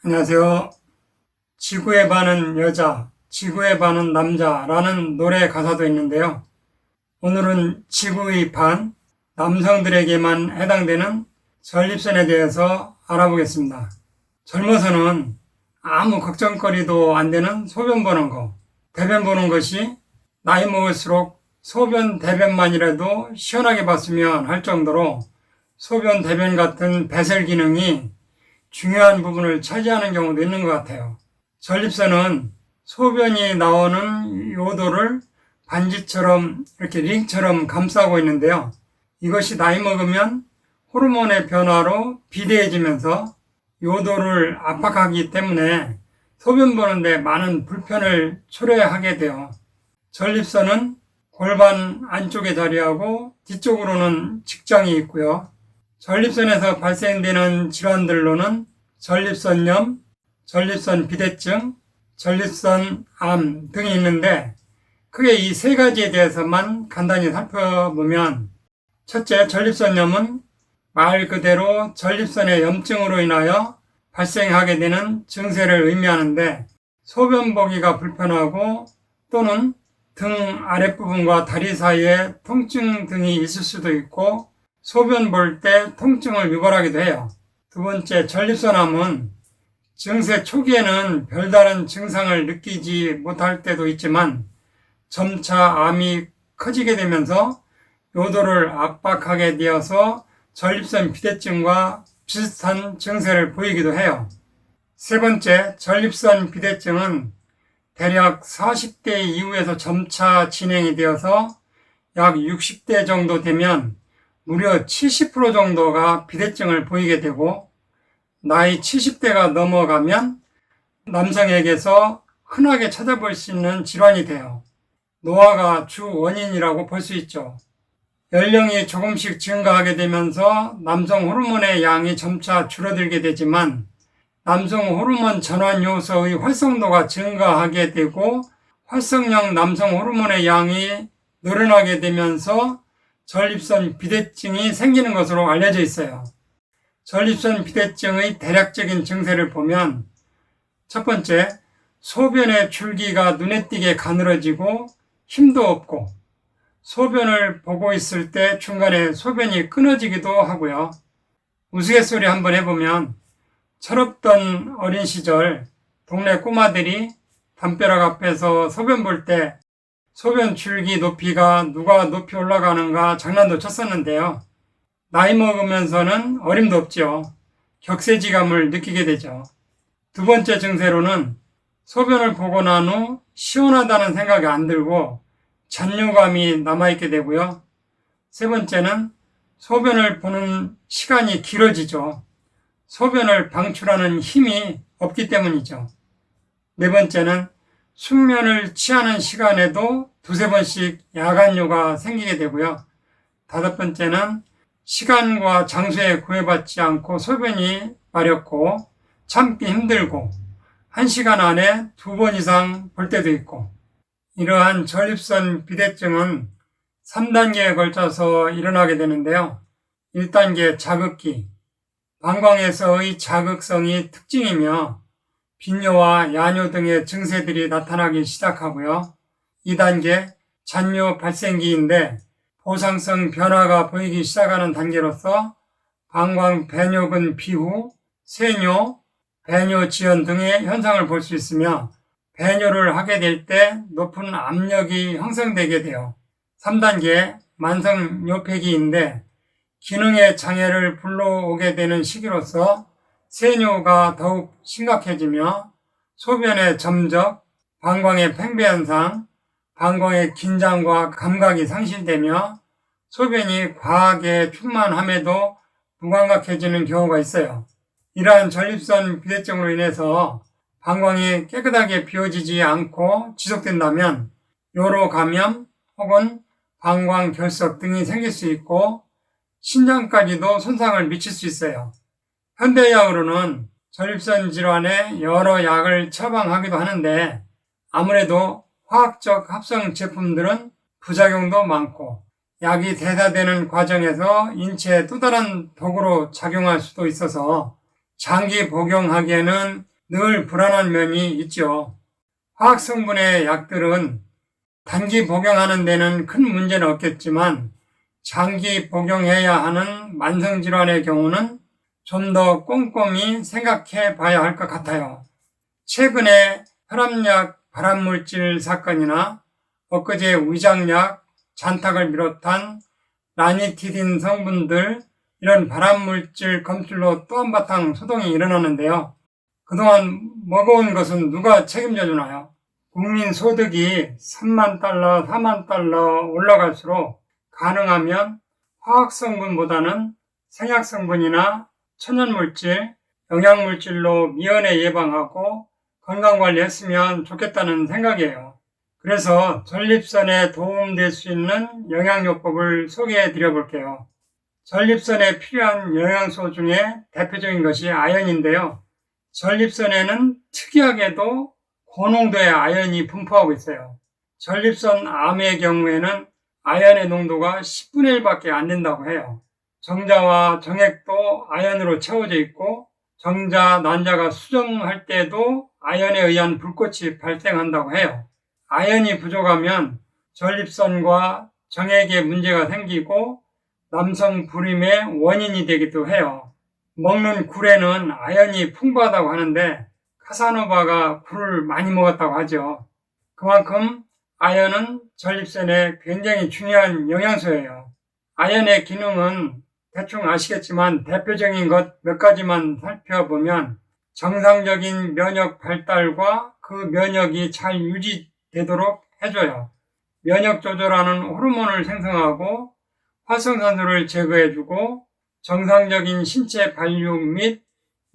안녕하세요. 지구의 반은 여자, 지구의 반은 남자라는 노래 가사도 있는데요. 오늘은 지구의 반, 남성들에게만 해당되는 전립선에 대해서 알아보겠습니다. 젊어서는 아무 걱정거리도 안 되는 소변 보는 거, 대변 보는 것이 나이 먹을수록 소변, 대변만이라도 시원하게 봤으면 할 정도로 소변, 대변 같은 배설 기능이 중요한 부분을 차지하는 경우도 있는 것 같아요. 전립선은 소변이 나오는 요도를 반지처럼 이렇게 링처럼 감싸고 있는데요. 이것이 나이 먹으면 호르몬의 변화로 비대해지면서 요도를 압박하기 때문에 소변 보는데 많은 불편을 초래하게 돼요. 전립선은 골반 안쪽에 자리하고 뒤쪽으로는 직장이 있고요. 전립선에서 발생되는 질환들로는 전립선염, 전립선 비대증, 전립선암 등이 있는데 크게 이 세 가지에 대해서만 간단히 살펴보면, 첫째, 전립선염은 말 그대로 전립선의 염증으로 인하여 발생하게 되는 증세를 의미하는데, 소변 보기가 불편하고 또는 등 아랫부분과 다리 사이에 통증 등이 있을 수도 있고 소변 볼 때 통증을 유발하기도 해요. 두 번째, 전립선암은 증세 초기에는 별다른 증상을 느끼지 못할 때도 있지만 점차 암이 커지게 되면서 요도를 압박하게 되어서 전립선 비대증과 비슷한 증세를 보이기도 해요. 세 번째, 전립선 비대증은 대략 40대 이후에서 점차 진행이 되어서 약 60대 정도 되면 무려 70% 정도가 비대증을 보이게 되고, 나이 70대가 넘어가면 남성에게서 흔하게 찾아볼 수 있는 질환이 돼요. 노화가 주 원인이라고 볼 수 있죠. 연령이 조금씩 증가하게 되면서 남성 호르몬의 양이 점차 줄어들게 되지만 남성 호르몬 전환 요소의 활성도가 증가하게 되고 활성형 남성 호르몬의 양이 늘어나게 되면서 전립선 비대증이 생기는 것으로 알려져 있어요. 전립선 비대증의 대략적인 증세를 보면, 첫 번째, 소변의 줄기가 눈에 띄게 가늘어지고 힘도 없고 소변을 보고 있을 때 중간에 소변이 끊어지기도 하고요. 우스갯소리 한번 해보면, 철없던 어린 시절 동네 꼬마들이 담벼락 앞에서 소변 볼 때 소변 줄기 높이가 누가 높이 올라가는가 장난도 쳤었는데요. 나이 먹으면서는 어림도 없죠. 격세지감을 느끼게 되죠. 두 번째 증세로는 소변을 보고 난 후 시원하다는 생각이 안 들고 잔뇨감이 남아있게 되고요. 세 번째는 소변을 보는 시간이 길어지죠. 소변을 방출하는 힘이 없기 때문이죠. 네 번째는 숙면을 취하는 시간에도 두세 번씩 야간뇨가 생기게 되고요. 다섯 번째는 시간과 장소에 구애받지 않고 소변이 마렵고 참기 힘들고 1시간 안에 2번 이상 볼 때도 있고, 이러한 전립선 비대증은 3단계에 걸쳐서 일어나게 되는데요. 1단계 자극기, 방광에서의 자극성이 특징이며 빈뇨와 야뇨 등의 증세들이 나타나기 시작하고요. 2단계 잔뇨 발생기인데 보상성 변화가 보이기 시작하는 단계로서 방광 배뇨근 비후, 세뇨, 배뇨 지연 등의 현상을 볼 수 있으며 배뇨를 하게 될 때 높은 압력이 형성되게 돼요. 3단계 만성 뇨폐기인데 기능의 장애를 불러오게 되는 시기로서 세뇨가 더욱 심각해지며 소변의 점적, 방광의 팽배 현상, 방광의 긴장과 감각이 상실되며 소변이 과하게 충만함에도 무감각해지는 경우가 있어요. 이러한 전립선 비대증으로 인해서 방광이 깨끗하게 비워지지 않고 지속된다면 요로 감염 혹은 방광 결석 등이 생길 수 있고 신장까지도 손상을 미칠 수 있어요. 현대의학으로는 전립선 질환에 여러 약을 처방하기도 하는데 아무래도 화학적 합성 제품들은 부작용도 많고 약이 대사되는 과정에서 인체에 또 다른 독으로 작용할 수도 있어서 장기 복용하기에는 늘 불안한 면이 있죠. 화학성분의 약들은 단기 복용하는 데는 큰 문제는 없겠지만 장기 복용해야 하는 만성질환의 경우는 좀 더 꼼꼼히 생각해 봐야 할 것 같아요. 최근에 혈압약 발암물질 사건이나 엊그제 위장약, 잔탁을 비롯한 라니티딘 성분들, 이런 발암물질 검출로 또 한바탕 소동이 일어나는데요. 그동안 먹어온 것은 누가 책임져 주나요? 국민 소득이 3만 달러, 4만 달러 올라갈수록 가능하면 화학성분보다는 생약성분이나 천연물질, 영양물질로 미연에 예방하고 건강관리했으면 좋겠다는 생각이에요. 그래서 전립선에 도움될 수 있는 영양요법을 소개해 드려 볼게요. 전립선에 필요한 영양소 중에 대표적인 것이 아연인데요. 전립선에는 특이하게도 고농도의 아연이 분포하고 있어요. 전립선 암의 경우에는 아연의 농도가 10분의 1밖에 안 된다고 해요. 정자와 정액도 아연으로 채워져 있고 정자, 난자가 수정할 때도 아연에 의한 불꽃이 발생한다고 해요. 아연이 부족하면 전립선과 정액에 문제가 생기고 남성 불임의 원인이 되기도 해요. 먹는 굴에는 아연이 풍부하다고 하는데 카사노바가 굴을 많이 먹었다고 하죠. 그만큼 아연은 전립선에 굉장히 중요한 영양소예요. 아연의 기능은 대충 아시겠지만 대표적인 것 몇 가지만 살펴보면 정상적인 면역 발달과 그 면역이 잘 유지되도록 해줘요. 면역 조절하는 호르몬을 생성하고 활성산소를 제거해주고 정상적인 신체 발육 및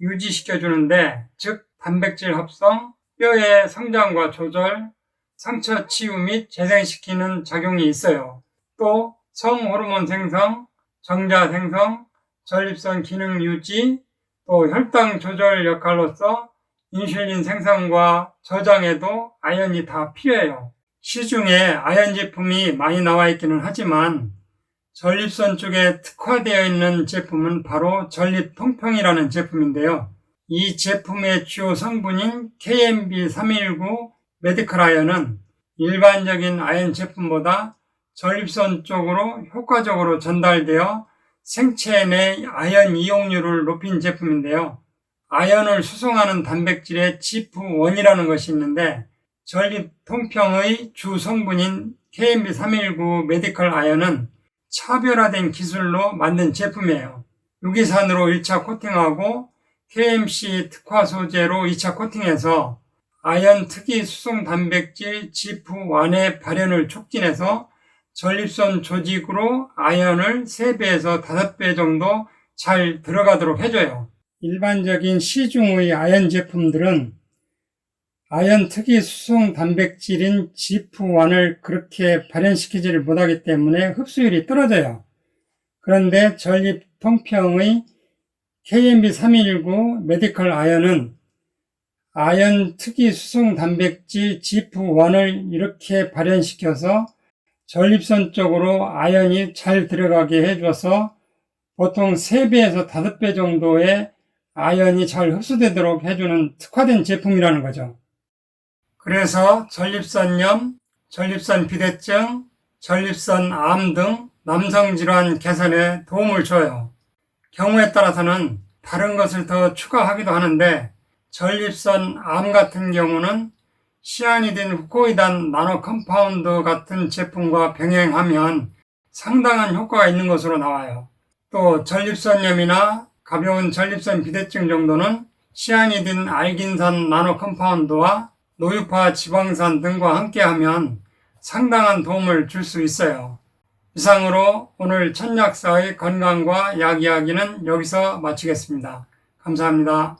유지시켜주는데, 즉 단백질 합성, 뼈의 성장과 조절, 상처 치유 및 재생시키는 작용이 있어요. 또 성호르몬 생성, 정자 생성, 전립선 기능 유지, 또 혈당 조절 역할로서 인슐린 생성과 저장에도 아연이 다 필요해요. 시중에 아연 제품이 많이 나와 있기는 하지만 전립선 쪽에 특화되어 있는 제품은 바로 전립통평이라는 제품인데요. 이 제품의 주요 성분인 KMB319 메디컬 아연은 일반적인 아연 제품보다 전립선 쪽으로 효과적으로 전달되어 생체 내 아연 이용률을 높인 제품인데요. 아연을 수송하는 단백질에 GIF1이라는 것이 있는데 전립통평의 주 성분인 KMB319 메디컬 아연은 차별화된 기술로 만든 제품이에요. 유기산으로 1차 코팅하고 KMC 특화 소재로 2차 코팅해서 아연 특이 수송 단백질 GIF1의 발현을 촉진해서 전립선 조직으로 아연을 3배에서 5배 정도 잘 들어가도록 해줘요. 일반적인 시중의 아연 제품들은 아연 특이 수송 단백질인 GIF1을 그렇게 발현시키지를 못하기 때문에 흡수율이 떨어져요. 그런데 전립통평의 KMB319 메디컬 아연은 아연 특이 수송 단백질 GIF1을 이렇게 발현시켜서 전립선 쪽으로 아연이 잘 들어가게 해줘서 보통 3배에서 5배 정도의 아연이 잘 흡수되도록 해주는 특화된 제품이라는 거죠. 그래서 전립선염, 전립선 비대증, 전립선 암 등 남성 질환 개선에 도움을 줘요. 경우에 따라서는 다른 것을 더 추가하기도 하는데 전립선 암 같은 경우는 시아니딘 후코이단 나노 컴파운드 같은 제품과 병행하면 상당한 효과가 있는 것으로 나와요. 또 전립선염이나 가벼운 전립선 비대증 정도는 시아니딘 알긴산 나노 컴파운드와 노유파 지방산 등과 함께하면 상당한 도움을 줄 수 있어요. 이상으로 오늘 천약사의 건강과 약 이야기는 여기서 마치겠습니다. 감사합니다.